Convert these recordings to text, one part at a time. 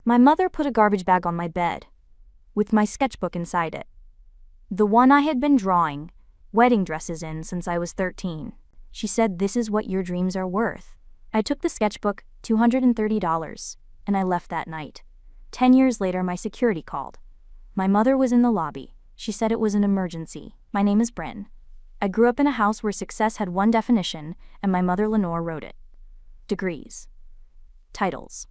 My mother put a garbage bag on my bed, with my sketchbook inside it. The one I had been drawing wedding dresses in since I was 13. She said, "This is what your dreams are worth." I took the sketchbook, $230, and I left that night. 10 years later, my security called. My mother was in the lobby. She said it was an emergency. My name is Brynn. I grew up in a house where success had one definition, and my mother Lenore wrote it. Degrees. Titles.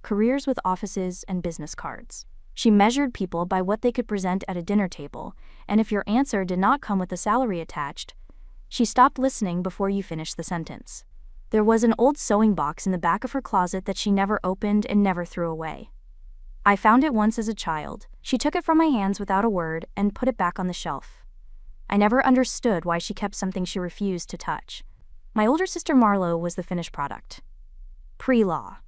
Careers with offices and business cards. She measured people by what they could present at a dinner table, and if your answer did not come with a salary attached, she stopped listening before you finished the sentence. There was an old sewing box in the back of her closet that she never opened and never threw away. I found it once as a child. She took it from my hands without a word and put it back on the shelf. I never understood why she kept something she refused to touch. My older sister Marlo was the finished product. Pre-law,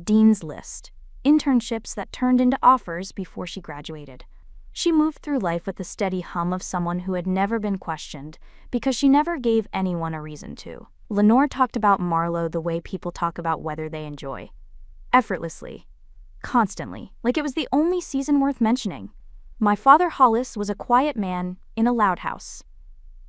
dean's list, internships that turned into offers before she graduated. She moved through life with the steady hum of someone who had never been questioned because she never gave anyone a reason to. Lenore talked about Marlo the way people talk about weather they enjoy. Effortlessly. Constantly, like it was the only season worth mentioning. My father Hollis was a quiet man in a loud house.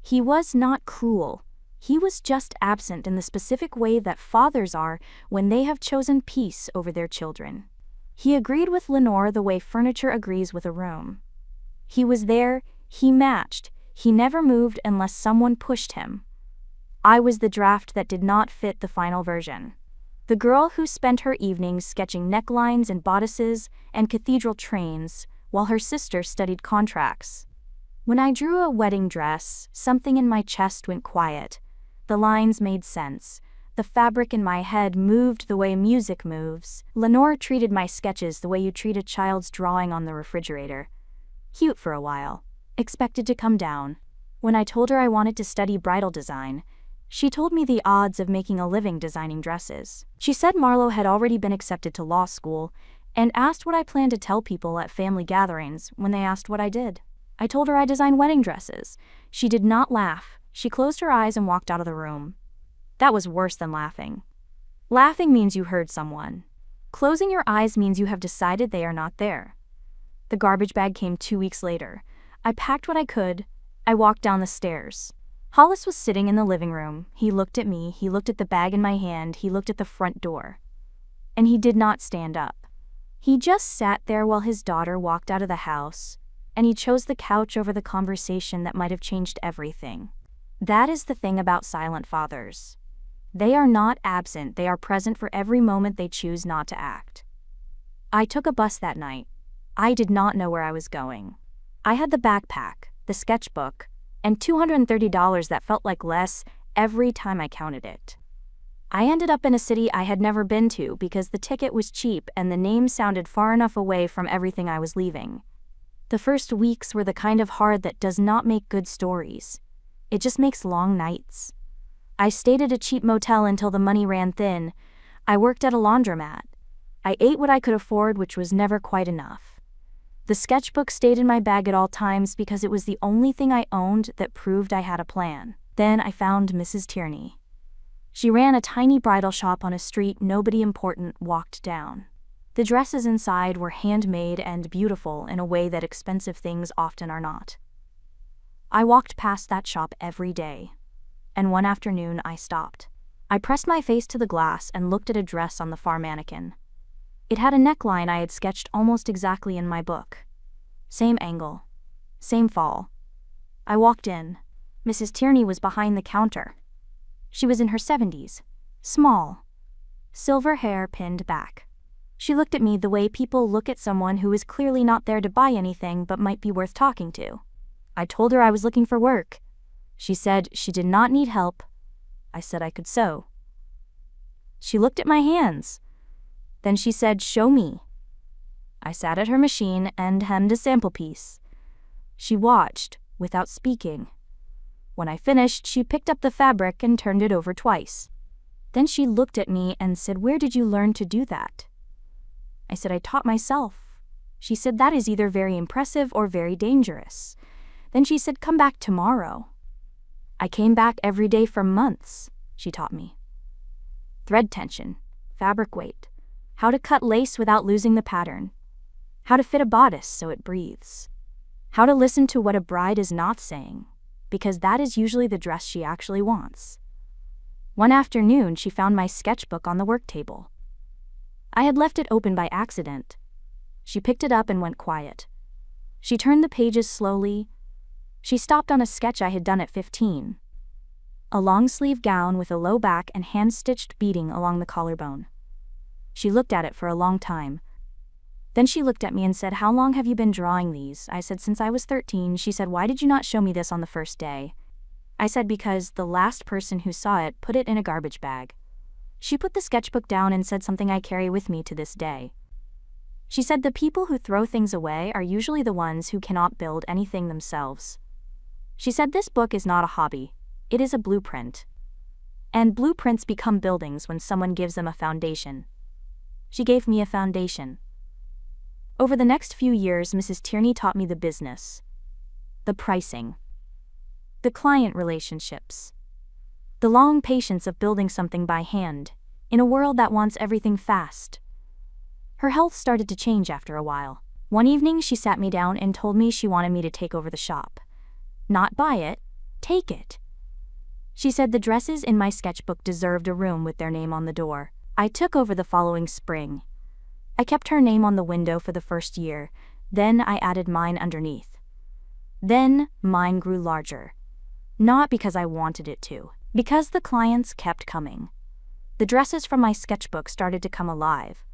He was not cruel. He was just absent in the specific way that fathers are when they have chosen peace over their children. He agreed with Lenore the way furniture agrees with a room. He was there, he matched, he never moved unless someone pushed him. I was the draft that did not fit the final version. The girl who spent her evenings sketching necklines and bodices and cathedral trains while her sister studied contracts. When I drew a wedding dress, something in my chest went quiet. The lines made sense. The fabric in my head moved the way music moves. Lenore treated my sketches the way you treat a child's drawing on the refrigerator. Cute for a while. Expected to come down. When I told her I wanted to study bridal design, she told me the odds of making a living designing dresses. She said Marlo had already been accepted to law school and asked what I planned to tell people at family gatherings when they asked what I did. I told her I design wedding dresses. She did not laugh. She closed her eyes and walked out of the room. That was worse than laughing. Laughing means you heard someone. Closing your eyes means you have decided they are not there. The garbage bag came 2 weeks later. I packed what I could. I walked down the stairs. Hollis was sitting in the living room. He looked at me, he looked at the bag in my hand, he looked at the front door. And he did not stand up. He just sat there while his daughter walked out of the house, and he chose the couch over the conversation that might have changed everything. That is the thing about silent fathers. They are not absent, they are present for every moment they choose not to act. I took a bus that night. I did not know where I was going. I had the backpack, the sketchbook, and $230 that felt like less every time I counted it. I ended up in a city I had never been to because the ticket was cheap and the name sounded far enough away from everything I was leaving. The first weeks were the kind of hard that does not make good stories. It just makes long nights. I stayed at a cheap motel until the money ran thin. I worked at a laundromat. I ate what I could afford, which was never quite enough. The sketchbook stayed in my bag at all times because it was the only thing I owned that proved I had a plan. Then I found Mrs. Tierney. She ran a tiny bridal shop on a street nobody important walked down. The dresses inside were handmade and beautiful in a way that expensive things often are not. I walked past that shop every day, and one afternoon I stopped. I pressed my face to the glass and looked at a dress on the far mannequin. It had a neckline I had sketched almost exactly in my book. Same angle. Same fall. I walked in. Mrs. Tierney was behind the counter. She was in her 70s. Small. Silver hair pinned back. She looked at me the way people look at someone who is clearly not there to buy anything but might be worth talking to. I told her I was looking for work. She said she did not need help. I said I could sew. She looked at my hands. Then she said, "Show me." I sat at her machine and hemmed a sample piece. She watched, without speaking. When I finished, she picked up the fabric and turned it over twice. Then she looked at me and said, "Where did you learn to do that?" I said, "I taught myself." She said, "That is either very impressive or very dangerous." Then she said, "Come back tomorrow." I came back every day for months, she taught me. Thread tension, fabric weight, How to cut lace without losing the pattern. How to fit a bodice so it breathes. How to listen to what a bride is not saying, because that is usually the dress she actually wants. One afternoon, she found my sketchbook on the work table. I had left it open by accident. She picked it up and went quiet. She turned the pages slowly. She stopped on a sketch I had done at 15. A long-sleeve gown with a low back and hand-stitched beading along the collarbone. She looked at it for a long time. Then she looked at me and said, "How long have you been drawing these?" I said, "Since I was 13. She said, "Why did you not show me this on the first day?" I said, "Because the last person who saw it put it in a garbage bag." She put the sketchbook down and said something I carry with me to this day. She said, "The people who throw things away are usually the ones who cannot build anything themselves." She said, "This book is not a hobby. It is a blueprint. And blueprints become buildings when someone gives them a foundation." She gave me a foundation. Over the next few years, Mrs. Tierney taught me the business, the pricing, the client relationships, the long patience of building something by hand, in a world that wants everything fast. Her health started to change after a while. One evening, she sat me down and told me she wanted me to take over the shop. Not buy it, take it. She said the dresses in my sketchbook deserved a room with their name on the door. I took over the following spring. I kept her name on the window for the first year, then I added mine underneath. Then mine grew larger. Not because I wanted it to, because the clients kept coming. The dresses from my sketchbook started to come alive.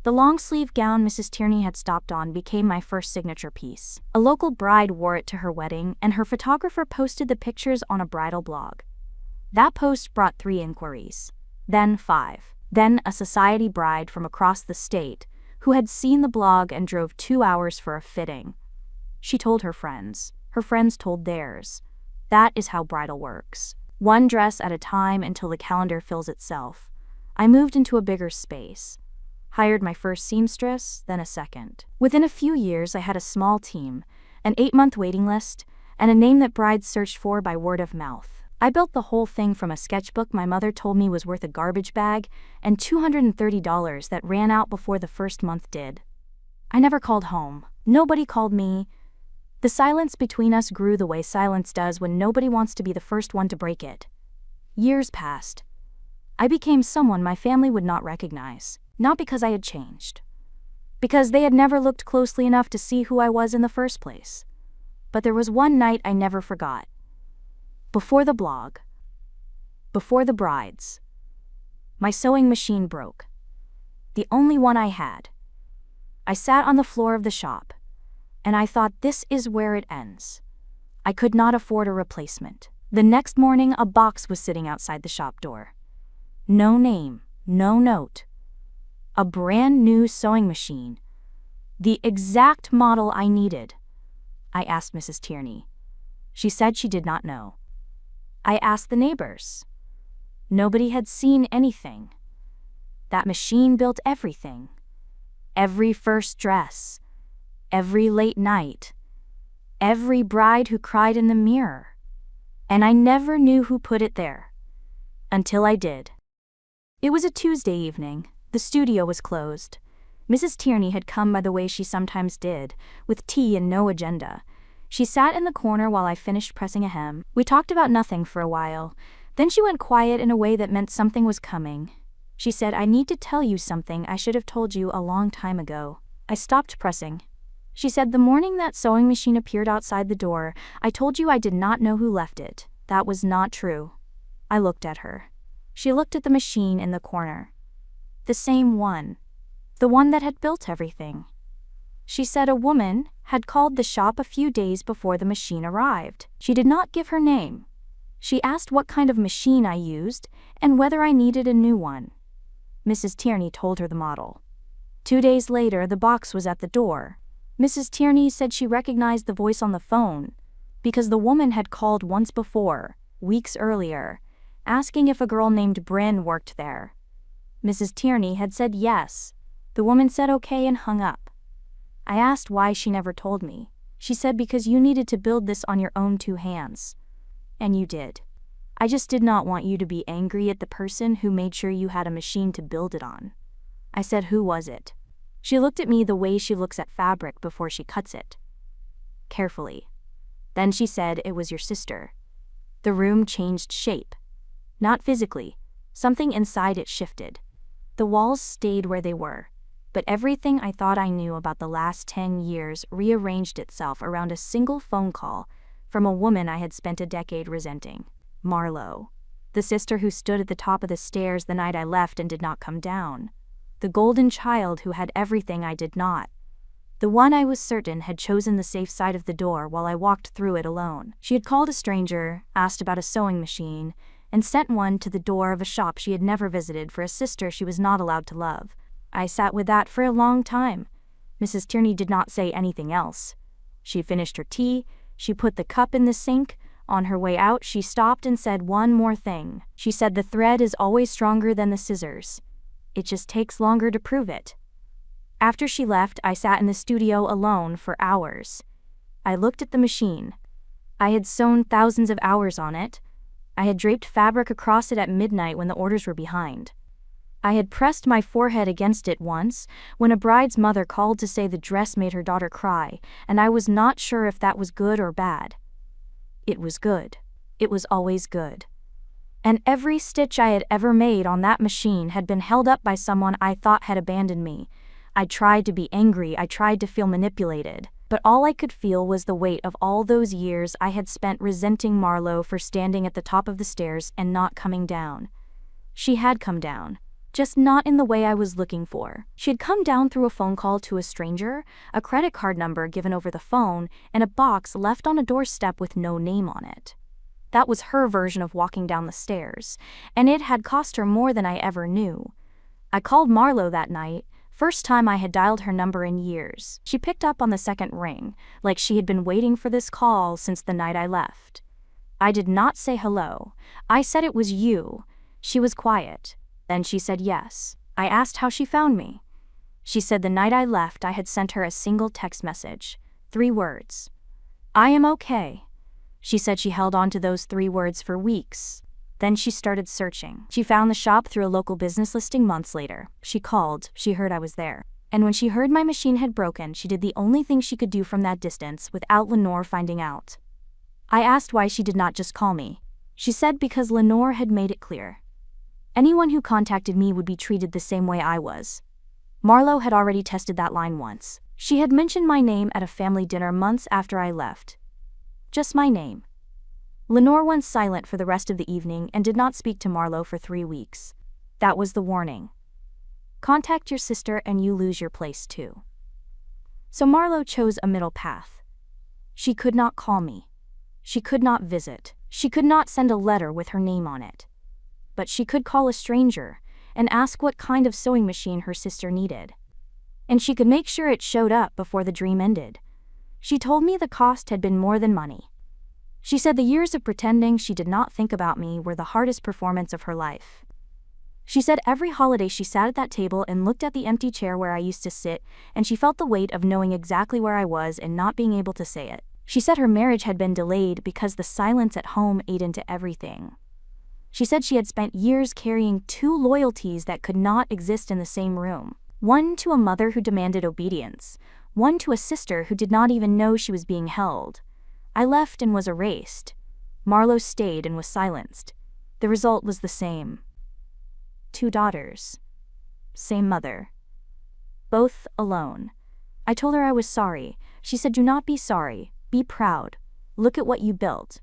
The long-sleeve gown Mrs. Tierney had stopped on became my first signature piece. A local bride wore it to her wedding, and her photographer posted the pictures on a bridal blog. That post brought 3 inquiries, then 5. Then a society bride from across the state, who had seen the blog and drove 2 hours for a fitting. She told her friends told theirs. That is how bridal works. One dress at a time until the calendar fills itself. I moved into a bigger space. Hired my first seamstress, then a second. Within a few years, I had a small team, an 8-month waiting list, and a name that brides searched for by word of mouth. I built the whole thing from a sketchbook my mother told me was worth a garbage bag and $230 that ran out before the first month did. I never called home. Nobody called me. The silence between us grew the way silence does when nobody wants to be the first one to break it. Years passed. I became someone my family would not recognize, not because I had changed, because they had never looked closely enough to see who I was in the first place. But there was one night I never forgot. Before the blog, before the brides, my sewing machine broke. The only one I had. I sat on the floor of the shop, and I thought, this is where it ends. I could not afford a replacement. The next morning, a box was sitting outside the shop door. No name, no note. A brand new sewing machine. The exact model I needed. I asked Mrs. Tierney. She said she did not know. I asked the neighbors. Nobody had seen anything. That machine built everything. Every first dress. Every late night. Every bride who cried in the mirror. And I never knew who put it there. Until I did. It was a Tuesday evening. The studio was closed. Mrs. Tierney had come by the way she sometimes did, with tea and no agenda. She sat in the corner while I finished pressing a hem. We talked about nothing for a while. Then she went quiet in a way that meant something was coming. She said, "I need to tell you something I should have told you a long time ago." I stopped pressing. She said, "The morning that sewing machine appeared outside the door, I told you I did not know who left it. That was not true." I looked at her. She looked at the machine in the corner. The same one. The one that had built everything. She said a woman had called the shop a few days before the machine arrived. She did not give her name. She asked what kind of machine I used and whether I needed a new one. Mrs. Tierney told her the model. 2 days later, the box was at the door. Mrs. Tierney said she recognized the voice on the phone because the woman had called once before, weeks earlier, asking if a girl named Brynn worked there. Mrs. Tierney had said yes. The woman said okay and hung up. I asked why she never told me. She said because you needed to build this on your own 2 hands. And you did. I just did not want you to be angry at the person who made sure you had a machine to build it on. I said, "Who was it?" She looked at me the way she looks at fabric before she cuts it. Carefully. Then she said, "It was your sister." The room changed shape. Not physically. Something inside it shifted. The walls stayed where they were, but everything I thought I knew about the last 10 years rearranged itself around a single phone call from a woman I had spent a decade resenting. Marlo. The sister who stood at the top of the stairs the night I left and did not come down. The golden child who had everything I did not. The one I was certain had chosen the safe side of the door while I walked through it alone. She had called a stranger, asked about a sewing machine, and sent one to the door of a shop she had never visited for a sister she was not allowed to love. I sat with that for a long time. Mrs. Tierney did not say anything else. She finished her tea, she put the cup in the sink. On her way out, she stopped and said one more thing. She said the thread is always stronger than the scissors. It just takes longer to prove it. After she left, I sat in the studio alone for hours. I looked at the machine. I had sewn thousands of hours on it. I had draped fabric across it at midnight when the orders were behind. I had pressed my forehead against it once when a bride's mother called to say the dress made her daughter cry, and I was not sure if that was good or bad. It was good. It was always good. And every stitch I had ever made on that machine had been held up by someone I thought had abandoned me. I tried to be angry, I tried to feel manipulated, but all I could feel was the weight of all those years I had spent resenting Marlo for standing at the top of the stairs and not coming down. She had come down, just not in the way I was looking for. She had come down through a phone call to a stranger, a credit card number given over the phone, and a box left on a doorstep with no name on it. That was her version of walking down the stairs, and it had cost her more than I ever knew. I called Marlo that night, first time I had dialed her number in years. She picked up on the second ring, like she had been waiting for this call since the night I left. I did not say hello. I said it was you. She was quiet. Then she said yes. I asked how she found me. She said the night I left I had sent her a single text message. 3 words. "I am okay." She said she held on to those 3 words for weeks. Then she started searching. She found the shop through a local business listing months later. She called, she heard I was there. And when she heard my machine had broken, she did the only thing she could do from that distance without Lenore finding out. I asked why she did not just call me. She said because Lenore had made it clear. Anyone who contacted me would be treated the same way I was. Marlo had already tested that line once. She had mentioned my name at a family dinner months after I left. Just my name. Lenore went silent for the rest of the evening and did not speak to Marlo for 3 weeks. That was the warning. Contact your sister and you lose your place too. So Marlo chose a middle path. She could not call me. She could not visit. She could not send a letter with her name on it. But she could call a stranger and ask what kind of sewing machine her sister needed. And she could make sure it showed up before the dream ended. She told me the cost had been more than money. She said the years of pretending she did not think about me were the hardest performance of her life. She said every holiday she sat at that table and looked at the empty chair where I used to sit, and she felt the weight of knowing exactly where I was and not being able to say it. She said her marriage had been delayed because the silence at home ate into everything. She said she had spent years carrying 2 loyalties that could not exist in the same room. One to a mother who demanded obedience, one to a sister who did not even know she was being held. I left and was erased. Marlo stayed and was silenced. The result was the same. 2 daughters. Same mother. Both alone. I told her I was sorry. She said, "Do not be sorry. Be proud. Look at what you built."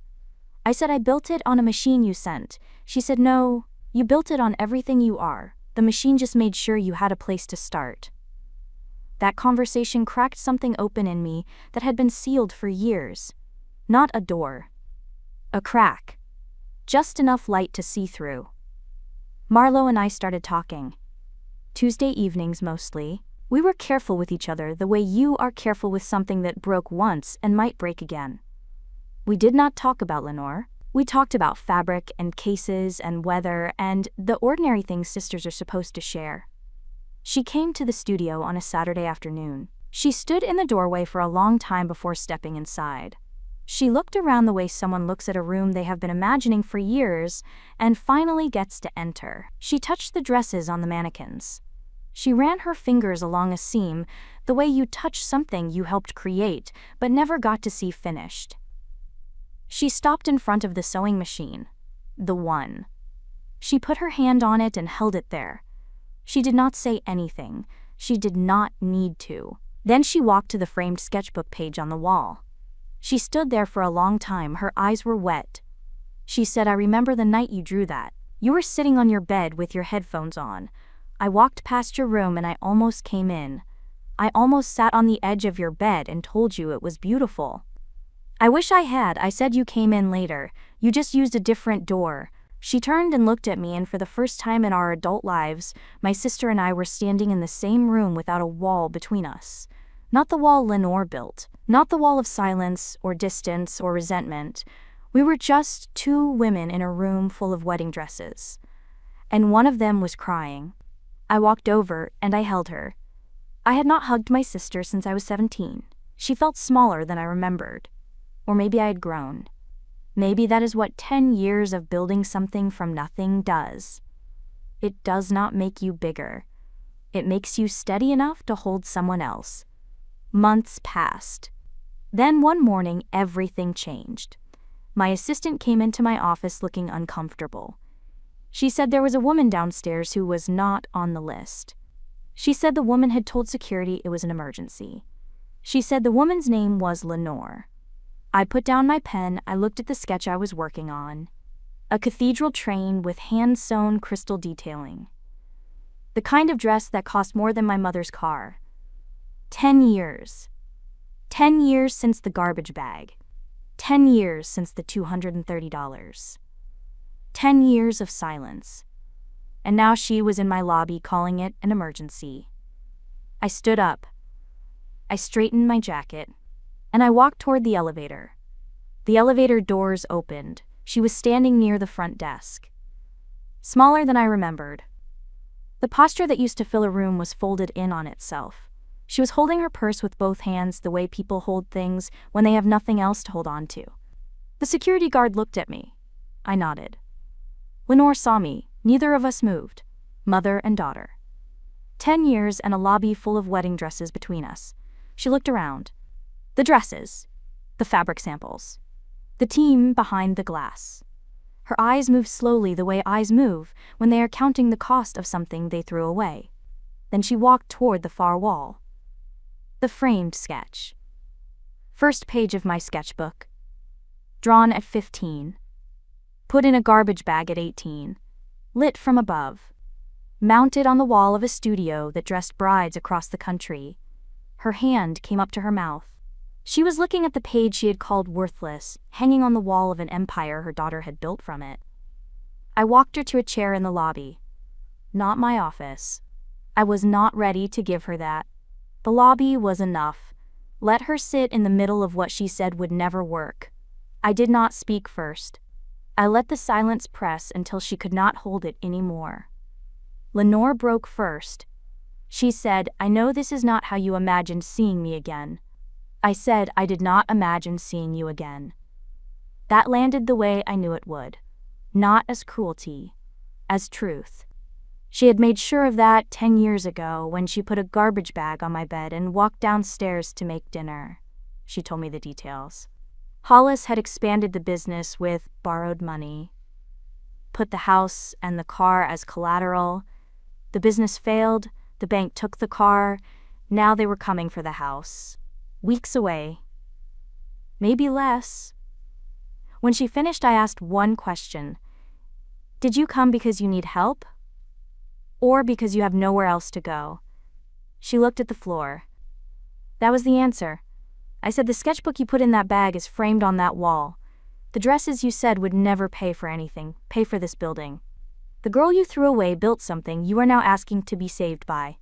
I said, "I built it on a machine you sent." She said, "No, you built it on everything you are. The machine just made sure you had a place to start." That conversation cracked something open in me that had been sealed for years. Not a door. A crack. Just enough light to see through. Marlo and I started talking. Tuesday evenings mostly. We were careful with each other the way you are careful with something that broke once and might break again. We did not talk about Lenore. We talked about fabric and cases and weather and the ordinary things sisters are supposed to share. She came to the studio on a Saturday afternoon. She stood in the doorway for a long time before stepping inside. She looked around the way someone looks at a room they have been imagining for years and finally gets to enter. She touched the dresses on the mannequins. She ran her fingers along a seam, the way you touch something you helped create but never got to see finished. She stopped in front of the sewing machine. The one. She put her hand on it and held it there. She did not say anything. She did not need to. Then she walked to the framed sketchbook page on the wall. She stood there for a long time, her eyes were wet. She said, "I remember the night you drew that. You were sitting on your bed with your headphones on. I walked past your room and I almost came in. I almost sat on the edge of your bed and told you it was beautiful. I wish I had. I said you came in later. You just used a different door." She turned and looked at me, and for the first time in our adult lives, my sister and I were standing in the same room without a wall between us. Not the wall Lenore built, not the wall of silence or distance or resentment. We were just two women in a room full of wedding dresses. And one of them was crying. I walked over and I held her. I had not hugged my sister since I was 17. She felt smaller than I remembered. Or maybe I had grown. Maybe that is what 10 years of building something from nothing does. It does not make you bigger. It makes you steady enough to hold someone else. Months passed. Then one morning, everything changed. My assistant came into my office looking uncomfortable. She said there was a woman downstairs who was not on the list. She said the woman had told security it was an emergency. She said the woman's name was Lenore. I put down my pen, I looked at the sketch I was working on. A cathedral train with hand-sewn crystal detailing. The kind of dress that cost more than my mother's car. 10 years. 10 years since the garbage bag. 10 years since the $230. 10 years of silence. And now she was in my lobby calling it an emergency. I stood up. I straightened my jacket. And I walked toward the elevator. The elevator doors opened. She was standing near the front desk. Smaller than I remembered. The posture that used to fill a room was folded in on itself. She was holding her purse with both hands the way people hold things when they have nothing else to hold on to. The security guard looked at me. I nodded. Lenore saw me. Neither of us moved. Mother and daughter. 10 years and a lobby full of wedding dresses between us. She looked around. The dresses. The fabric samples. The team behind the glass. Her eyes moved slowly the way eyes move when they are counting the cost of something they threw away. Then she walked toward the far wall. The framed sketch. First page of my sketchbook. Drawn at 15. Put in a garbage bag at 18. Lit from above. Mounted on the wall of a studio that dressed brides across the country. Her hand came up to her mouth. She was looking at the page she had called worthless, hanging on the wall of an empire her daughter had built from it. I walked her to a chair in the lobby. Not my office. I was not ready to give her that. The lobby was enough. Let her sit in the middle of what she said would never work. I did not speak first. I let the silence press until she could not hold it anymore. Lenore broke first. She said, "I know this is not how you imagined seeing me again." I said, "I did not imagine seeing you again." That landed the way I knew it would. Not as cruelty, as truth. She had made sure of that 10 years ago when she put a garbage bag on my bed and walked downstairs to make dinner. She told me the details. Hollis had expanded the business with borrowed money. Put the house and the car as collateral. The business failed, the bank took the car, now they were coming for the house. Weeks away. Maybe less. When she finished, I asked one question. Did you come because you need help? Or because you have nowhere else to go? She looked at the floor. That was the answer. I said, the sketchbook you put in that bag is framed on that wall. The dresses you said would never pay for anything, pay for this building. The girl you threw away built something you are now asking to be saved by.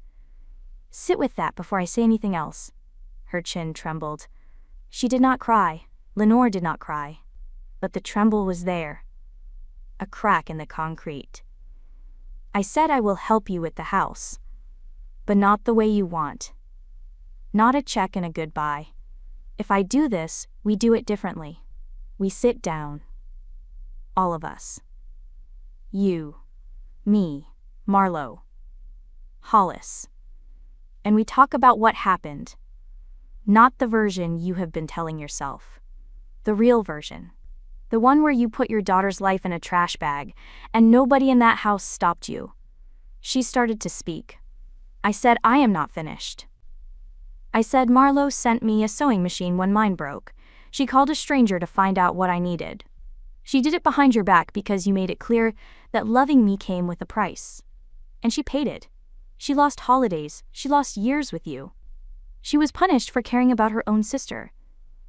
Sit with that before I say anything else. Her chin trembled. She did not cry. Lenore did not cry. But the tremble was there. A crack in the concrete. I said I will help you with the house. But not the way you want. Not a check and a goodbye. If I do this, we do it differently. We sit down. All of us. You. Me. Marlo. Hollis. And we talk about what happened. Not the version you have been telling yourself. The real version. The one where you put your daughter's life in a trash bag, and nobody in that house stopped you. She started to speak. I said, I am not finished. I said, Marlo sent me a sewing machine when mine broke. She called a stranger to find out what I needed. She did it behind your back because you made it clear that loving me came with a price. And she paid it. She lost holidays, she lost years with you. She was punished for caring about her own sister.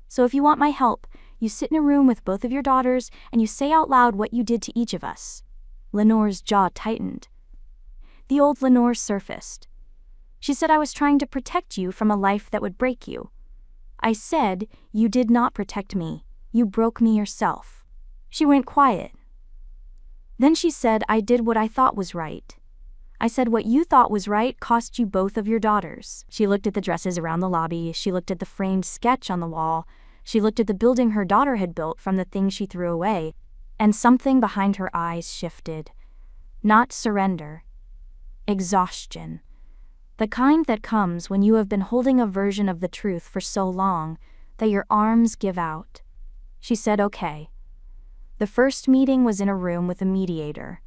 So if you want my help, you sit in a room with both of your daughters and you say out loud what you did to each of us. Lenore's jaw tightened. The old Lenore surfaced. She said I was trying to protect you from a life that would break you. I said, you did not protect me. You broke me yourself. She went quiet. Then she said I did what I thought was right. I said what you thought was right cost you both of your daughters. She looked at the dresses around the lobby. She looked at the framed sketch on the wall. She looked at the building her daughter had built from the things she threw away. And something behind her eyes shifted. Not surrender. Exhaustion. The kind that comes when you have been holding a version of the truth for so long that your arms give out. She said, okay. The first meeting was in a room with a mediator.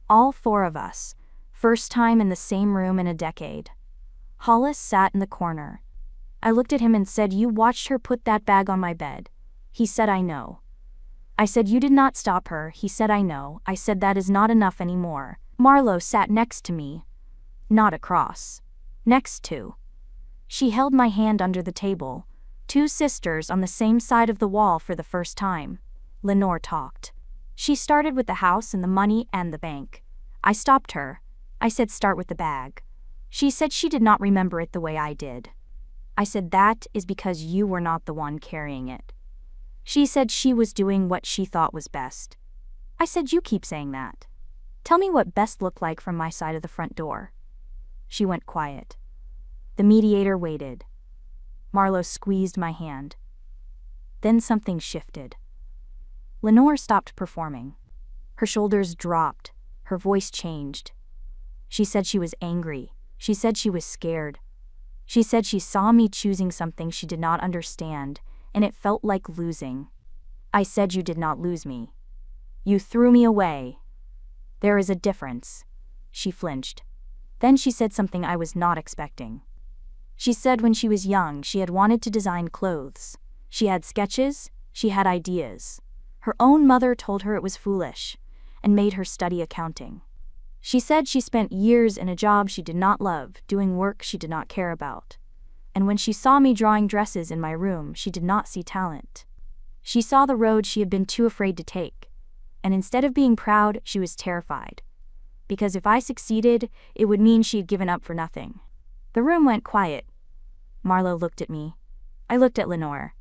All four of us. First time in the same room in a decade. Hollis sat in the corner. I looked at him and said, you watched her put that bag on my bed. He said, I know. I said, you did not stop her. He said, I know. I said, that is not enough anymore. Marlo sat next to me. Not across. Next to. She held my hand under the table. Two sisters on the same side of the wall for the first time. Lenore talked. She started with the house and the money and the bank. I stopped her. I said, start with the bag. She said she did not remember it the way I did. I said, that is because you were not the one carrying it. She said she was doing what she thought was best. I said, you keep saying that. Tell me what best looked like from my side of the front door. She went quiet. The mediator waited. Marlo squeezed my hand. Then something shifted. Lenore stopped performing. Her shoulders dropped. Her voice changed. She said she was angry. She said she was scared. She said she saw me choosing something she did not understand, and it felt like losing. I said, you did not lose me. You threw me away. There is a difference. She flinched. Then she said something I was not expecting. She said when she was young she had wanted to design clothes. She had sketches, she had ideas. Her own mother told her it was foolish, and made her study accounting. She said she spent years in a job she did not love, doing work she did not care about. And when she saw me drawing dresses in my room, she did not see talent. She saw the road she had been too afraid to take. And instead of being proud, she was terrified. Because if I succeeded, it would mean she had given up for nothing. The room went quiet. Marlo looked at me. I looked at Lenore.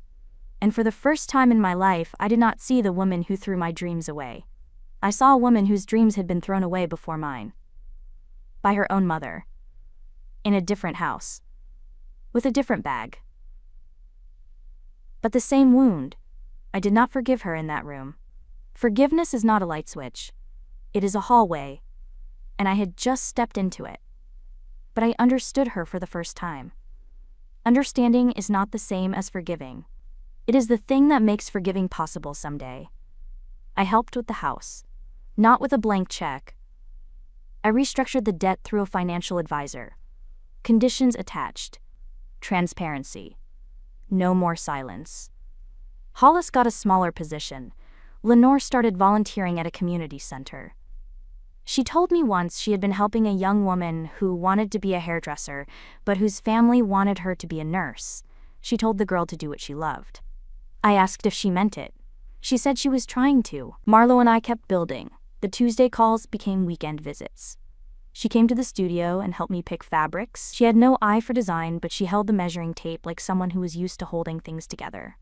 And for the first time in my life, I did not see the woman who threw my dreams away. I saw a woman whose dreams had been thrown away before mine. By her own mother. In a different house. With a different bag. But the same wound. I did not forgive her in that room. Forgiveness is not a light switch. It is a hallway. And I had just stepped into it. But I understood her for the first time. Understanding is not the same as forgiving. It is the thing that makes forgiving possible someday. I helped with the house. Not with a blank check. I restructured the debt through a financial advisor. Conditions attached. Transparency. No more silence. Hollis got a smaller position. Lenore started volunteering at a community center. She told me once she had been helping a young woman who wanted to be a hairdresser, but whose family wanted her to be a nurse. She told the girl to do what she loved. I asked if she meant it. She said she was trying to. Marlo and I kept building. The Tuesday calls became weekend visits. She came to the studio and helped me pick fabrics. She had no eye for design, but she held the measuring tape like someone who was used to holding things together.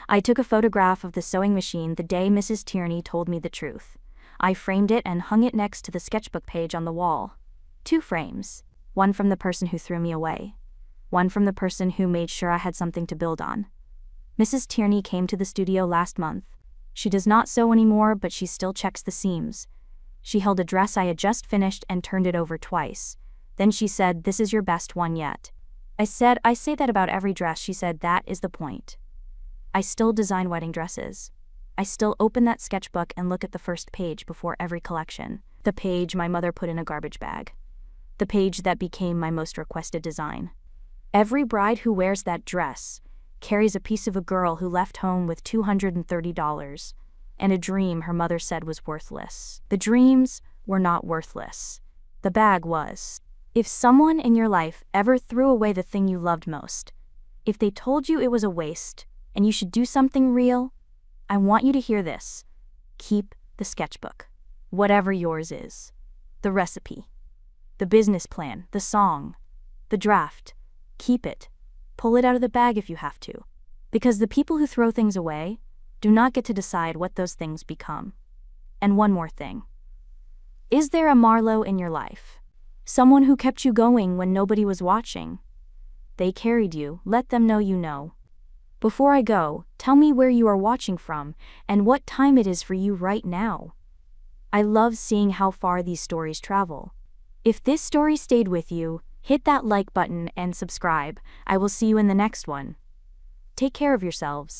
I took a photograph of the sewing machine the day Mrs. Tierney told me the truth. I framed it and hung it next to the sketchbook page on the wall. 2 frames. One from the person who threw me away. One from the person who made sure I had something to build on. Mrs. Tierney came to the studio last month. She does not sew anymore, but she still checks the seams. She held a dress I had just finished and turned it over twice. Then she said, "This is your best one yet." I said, "I say that about every dress." She said, "That is the point." I still design wedding dresses. I still open that sketchbook and look at the first page before every collection. The page my mother put in a garbage bag. The page that became my most requested design. Every bride who wears that dress carries a piece of a girl who left home with $230 and a dream her mother said was worthless. The dreams were not worthless. The bag was. If someone in your life ever threw away the thing you loved most, if they told you it was a waste and you should do something real, I want you to hear this. Keep the sketchbook, whatever yours is. The recipe, the business plan, the song, the draft. Keep it. Pull it out of the bag if you have to. Because the people who throw things away do not get to decide what those things become. And one more thing. Is there a Marlowe in your life? Someone who kept you going when nobody was watching? They carried you. Let them know you know. Before I go, tell me where you are watching from and what time it is for you right now. I love seeing how far these stories travel. If this story stayed with you, hit that like button and subscribe. I will see you in the next one. Take care of yourselves.